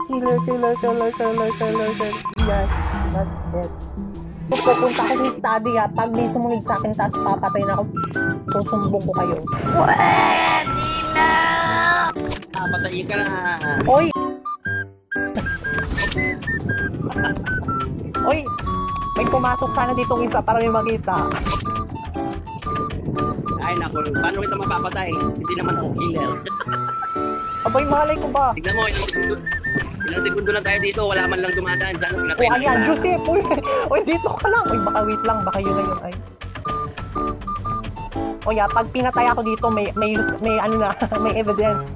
Killer. Yes, that's it. Pupunta ako sa study ha. Pag may sumunod sa akin, tapos papatay na ako, susumbong ko kayo. Pwede na! Patayin ka na. Oy! Oy! May pumasok sana ditong isa para may makita. Ay naku, paano kita mapapatay? Hindi naman ako killer. Abay, malay ko ba? Tignan mo, ilang segundo lang tayo dito, wala man lang dumadaan. Sana pinatay Oh, ayan, Joseph! Uy, dito ka lang! Uy, baka wait lang, baka yun na yun. Ay. O yeah, pag pinatay ako dito, may ano na, may evidence.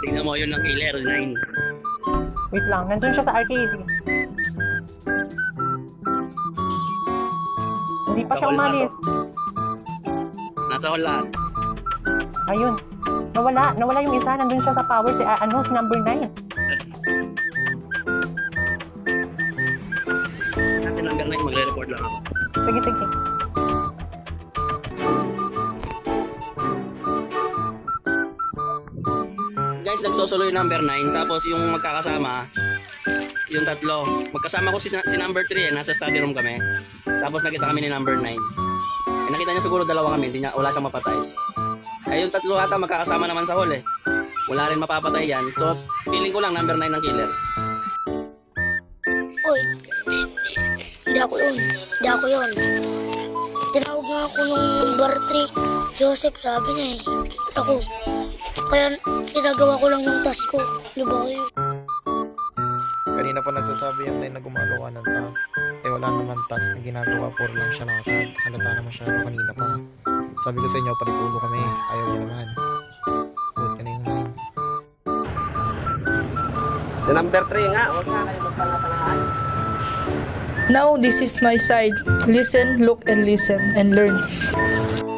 Tignan mo, yun ang killer, 9. Wait lang, nandun siya sa arcade. Hindi pa siya umalis. Nasa hall lahat. Ayun. Nawala yung isa, nandun siya sa power, si number 9. Natin number 9, magre-report lang ako. Sige. Guys, nagsosolo yung number 9, tapos yung magkakasama, yung tatlo. Magkasama ko si number 3 nasa study room kami. Tapos nakita kami ni number 9. Nakita niya siguro dalawa kami, wala siyang mapatay. Ay yung tatlo ata magkakasama naman sa hall eh. Wala rin mapapatay yan. So, feeling ko lang number 9 ng killer. Oy, hindi ako yun. Tinawag nga ako nung number 3. Joseph, sabi niya eh. Ako. Kaya sinagawa ko lang yung task ko. Di ba kayo? Kanina pa nagsasabi yung line na gumagawa ng task. Eh wala naman task na ginagawa, puro lang siya lakad. Halata na masyado kanina pa. Sabi ko sa inyo, palitulo kami. Ayaw niya naman. Buot ka na yung line. Si number 3 nga, huwag nga kayo magpangapanahan. Now this is my side. Listen, look, and listen, and learn.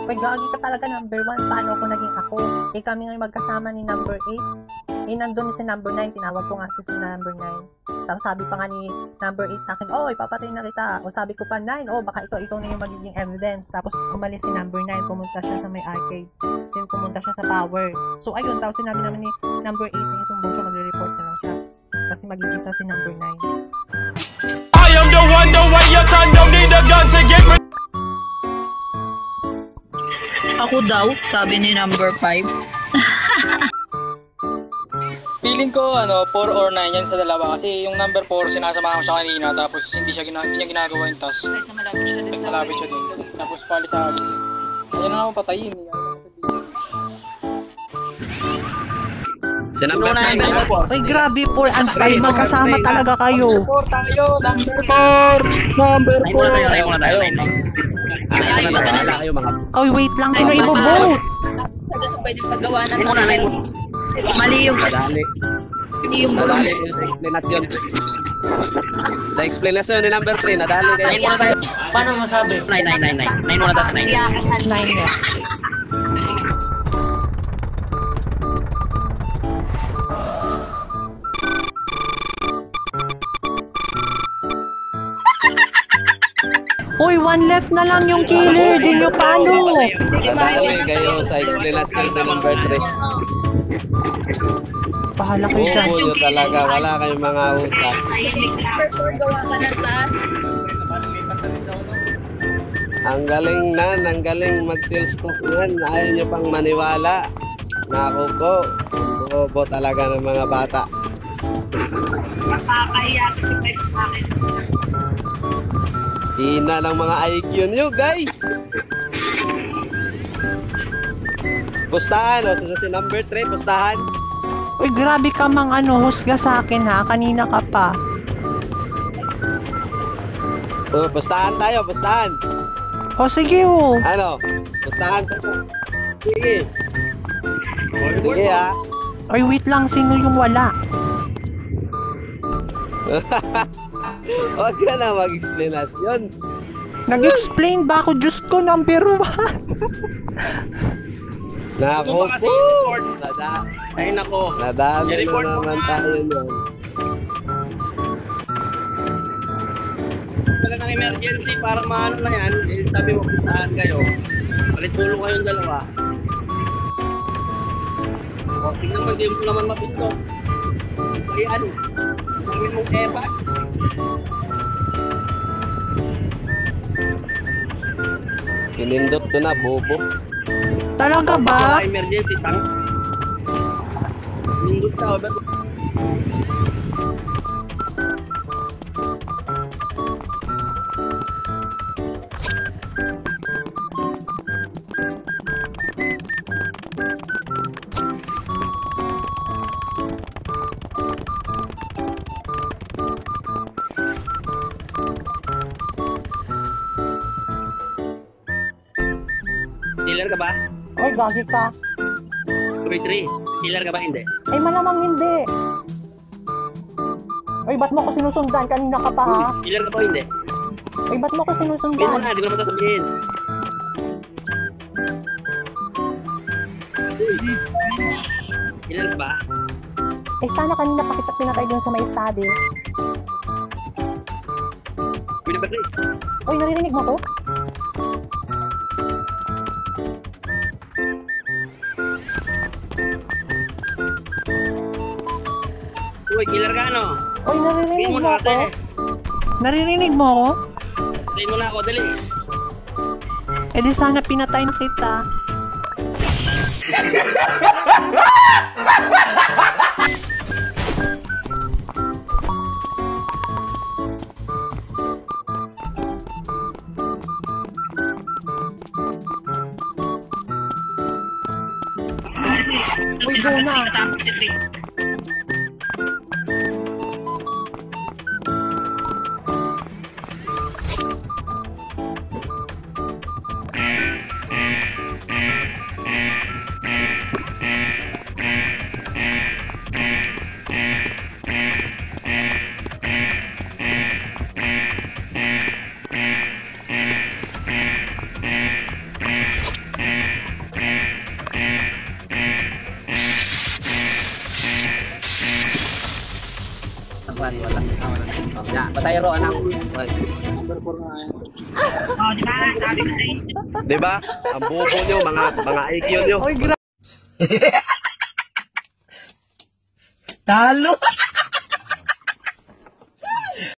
Uy, gagi ka talaga number 1. Paano ako naging ako? Eh, kami ngayon magkasama ni number 8. Eh, nandun si number 9. Tinawag ko nga si number 9. Tapos sabi pa nga ni number 8 sa akin, oh, ipapatay na kita. O sabi ko pa, 9, oh, baka ikaw na yung magiging evidence. Tapos umalis si number 9, pumunta siya sa may arcade. Then pumunta siya sa power. So ayun, tapos sinabi namin ni number 8 na isumbong siya, magre-report na lang siya. Kasi magiging isa si number 9. I am the one, the way your son don't need a gun to get me. Ako daw, sabi ni number 5. Feeling ko 4 or 9 yan sa dalawa kasi yung number 4 sinasamahan ko siya kanina tapos hindi niya ginagawa yung task. Malapit siya dun. Tapos pali sa alis. Ayun na ako patayin. Si number 9. Uy, grabe, 4 and 5. Magkasama talaga kayo. Number 4 tayo! Number 4! Ay muna tayo. Wala kayo mga. Oy, wait lang. Sino i-vote? Pwede paggawa ng mali yung Nadali sa explanation. Sa explanation ni number 3, nadali kayo. Ay muna tayo. Paano masabi? 9 muna tayo. 9 na. Uy, 1 left na lang yung killer. Di nyo paano? Nadali kayo sa explanation ni number 3. Bahala kayo dyan. Buyo talaga, wala kayong mga utak. gawa ka ng task. Ang galing mag-sales talk yan. Ayaw nyo pang maniwala. Naku po, bobo talaga ng mga bata. Makakahiya kasi may bakit. Hina ng mga IQ nyo, guys. Pustahan, si number 3, pustahan. Uy, grabe ka mang husga sa akin ha. Kanina ka pa. Pustahan tayo, pustahan. O sige o. Ano? Pustahan ko. Sige. Sige ha. Ay, wait lang. Sino yung wala? Huwag ka na mag-explanation. Nag-explain ba ako? Diyos ko, number 1. Naku po. Ay nako. Nadali na naman tayo yan. Talagang emergency para maano na yan. Sabi mo, puntahan kayo. Palit-tulong kayong dalawa. O, tingnan mo, hindi mo naman mapindot. ko yan. Gawin mong Eva. Kinindot ko na, bobo. Talaga ba? Emergency tank. Nindot ka, ba't? Killer ka ba? Oy, gagi ka. Tuloy 3. Killer ka ba? Hindi. Ay, malamang hindi. Oy, ba't mo ko sinusundan? Kanina ka pa, ha? Killer ka ba? Hindi. Oy, ba't mo ko Sabihin mo sinusundan? na, hindi ko naman sasabihin. Killer ka ba? Eh, sana kanina pa kita pinatay dun sa may study. Pinapatay. Oy, naririnig mo ko? Uy, killer ka ano? Oy, naririnig Sabihin mo mo na ako? ate. Naririnig mo ako? Sabihin mo na ako, dali. Eh, di sana pinatay na kita. Uy, go na. Wala. Ya, pasayro anang. Oh, di ba? Sabi ko sa'yo. Di ba? Ang bobo nyo, mga IQ nyo. Oy, Talo!